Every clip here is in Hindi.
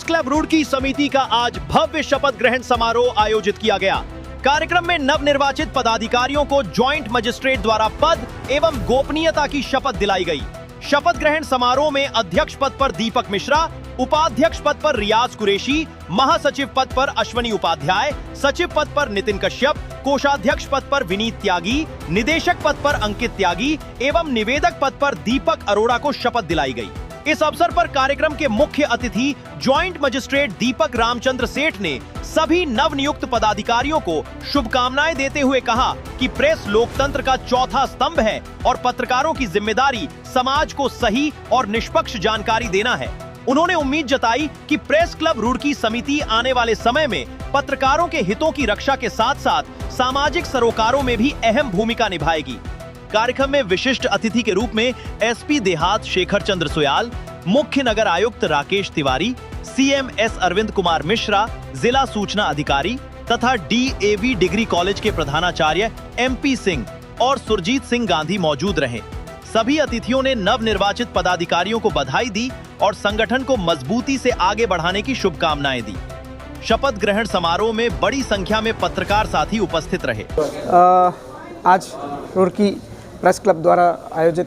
प्रेस क्लब रुड़की समिति का आज भव्य शपथ ग्रहण समारोह आयोजित किया गया। कार्यक्रम में नवनिर्वाचित पदाधिकारियों को ज्वाइंट मजिस्ट्रेट द्वारा पद एवं गोपनीयता की शपथ दिलाई गई। शपथ ग्रहण समारोह में अध्यक्ष पद पर दीपक मिश्रा, उपाध्यक्ष पद पर रियाज कुरैशी, महासचिव पद पर अश्वनी उपाध्याय, सचिव पद पर नितिन कश्यप, कोषाध्यक्ष पद पर विनीत त्यागी, निदेशक पद पर अंकित त्यागी एवं निवेदक पद पर दीपक अरोड़ा को शपथ दिलाई गई। इस अवसर पर कार्यक्रम के मुख्य अतिथि ज्वाइंट मजिस्ट्रेट दीपक रामचंद्र सेठ ने सभी नवनियुक्त पदाधिकारियों को शुभकामनाएं देते हुए कहा कि प्रेस लोकतंत्र का चौथा स्तंभ है और पत्रकारों की जिम्मेदारी समाज को सही और निष्पक्ष जानकारी देना है। उन्होंने उम्मीद जताई कि प्रेस क्लब रुड़की समिति आने वाले समय में पत्रकारों के हितों की रक्षा के साथ साथ सामाजिक सरोकारों में भी अहम भूमिका निभाएगी। कार्यक्रम में विशिष्ट अतिथि के रूप में एसपी देहात शेखर चंद्र सुयाल, मुख्य नगर आयुक्त राकेश तिवारी, सीएमएस अरविंद कुमार मिश्रा, जिला सूचना अधिकारी तथा डीएवी डिग्री कॉलेज के प्रधानाचार्य एमपी सिंह और सुरजीत सिंह गांधी मौजूद रहे। सभी अतिथियों ने नवनिर्वाचित पदाधिकारियों को बधाई दी और संगठन को मजबूती से आगे बढ़ाने की शुभकामनाएं दी। शपथ ग्रहण समारोह में बड़ी संख्या में पत्रकार साथी उपस्थित रहे। आज रुड़की प्रेस क्लब द्वारा आयोजित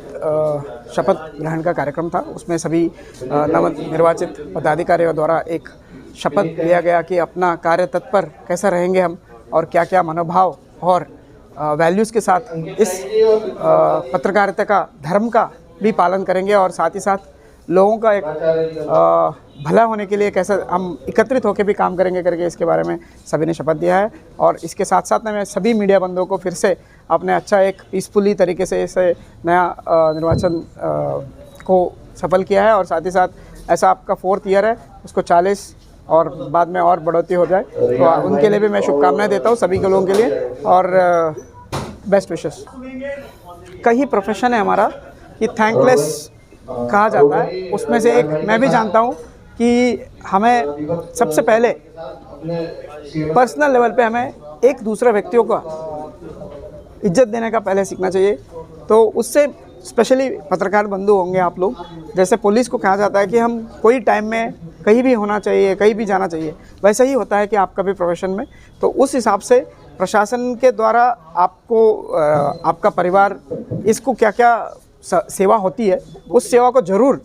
शपथ ग्रहण का कार्यक्रम था। उसमें सभी नवनिर्वाचित पदाधिकारियों द्वारा एक शपथ लिया गया कि अपना कार्य तत्पर कैसा रहेंगे हम और क्या क्या मनोभाव और वैल्यूज़ के साथ इस पत्रकारिता का धर्म का भी पालन करेंगे और साथ ही साथ लोगों का एक भला होने के लिए कैसे हम एकत्रित होकर भी काम करेंगे करके इसके बारे में सभी ने शपथ दिया है। और इसके साथ साथ मैं सभी मीडिया बंधुओं को फिर से अपने अच्छा एक पीसफुली तरीके से इसे नया निर्वाचन को सफल किया है और साथ ही साथ ऐसा आपका 4th ईयर है उसको 40 और बाद में और बढ़ोतरी हो जाए तो उनके लिए भी मैं शुभकामनाएं देता हूँ सभी के लोगों के लिए और बेस्ट विशेस। कई प्रोफेशन है हमारा कि थैंकलेस कहा जाता है, उसमें से एक मैं भी जानता हूँ कि हमें सबसे पहले पर्सनल लेवल पे हमें एक दूसरे व्यक्तियों का इज्जत देने का पहले सीखना चाहिए। तो उससे स्पेशली पत्रकार बंधु होंगे आप लोग, जैसे पुलिस को कहा जाता है कि हम कोई टाइम में कहीं भी होना चाहिए, कहीं भी जाना चाहिए, वैसे ही होता है कि आपका भी प्रोफेशन में। तो उस हिसाब से प्रशासन के द्वारा आपको आपका परिवार इसको क्या क्या सेवा होती है उस सेवा को ज़रूर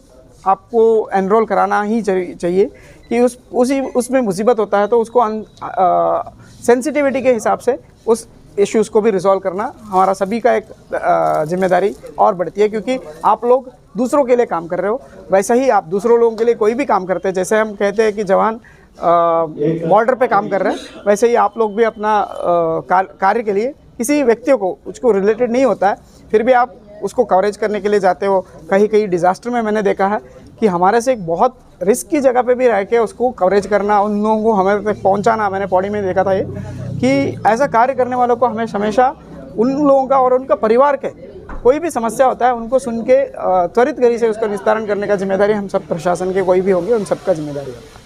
आपको एनरोल कराना ही चाहिए कि उसमें मुसीबत होता है तो उसको सेंसिटिविटी के हिसाब से उस इश्यूज़ को भी रिजॉल्व करना हमारा सभी का एक जिम्मेदारी और बढ़ती है, क्योंकि आप लोग दूसरों के लिए काम कर रहे हो, वैसे ही आप दूसरों लोगों के लिए कोई भी काम करते हैं। जैसे हम कहते हैं कि जवान बॉर्डर पे काम कर रहे हैं, वैसे ही आप लोग भी अपना कार्य के लिए किसी व्यक्ति को उसको रिलेटेड नहीं होता है फिर भी आप उसको कवरेज करने के लिए जाते हो। कहीं कहीं डिज़ास्टर में मैंने देखा है कि हमारे से एक बहुत रिस्क की जगह पे भी रह के उसको कवरेज करना, उन लोगों को हमें तक पहुंचाना, मैंने पौड़ी में देखा था ये कि ऐसा कार्य करने वालों को हमेशा उन लोगों का और उनका परिवार के कोई भी समस्या होता है उनको सुन के त्वरित गति से उसका निस्तारण करने का जिम्मेदारी हम सब प्रशासन के कोई भी होंगे उन सबका जिम्मेदारी है।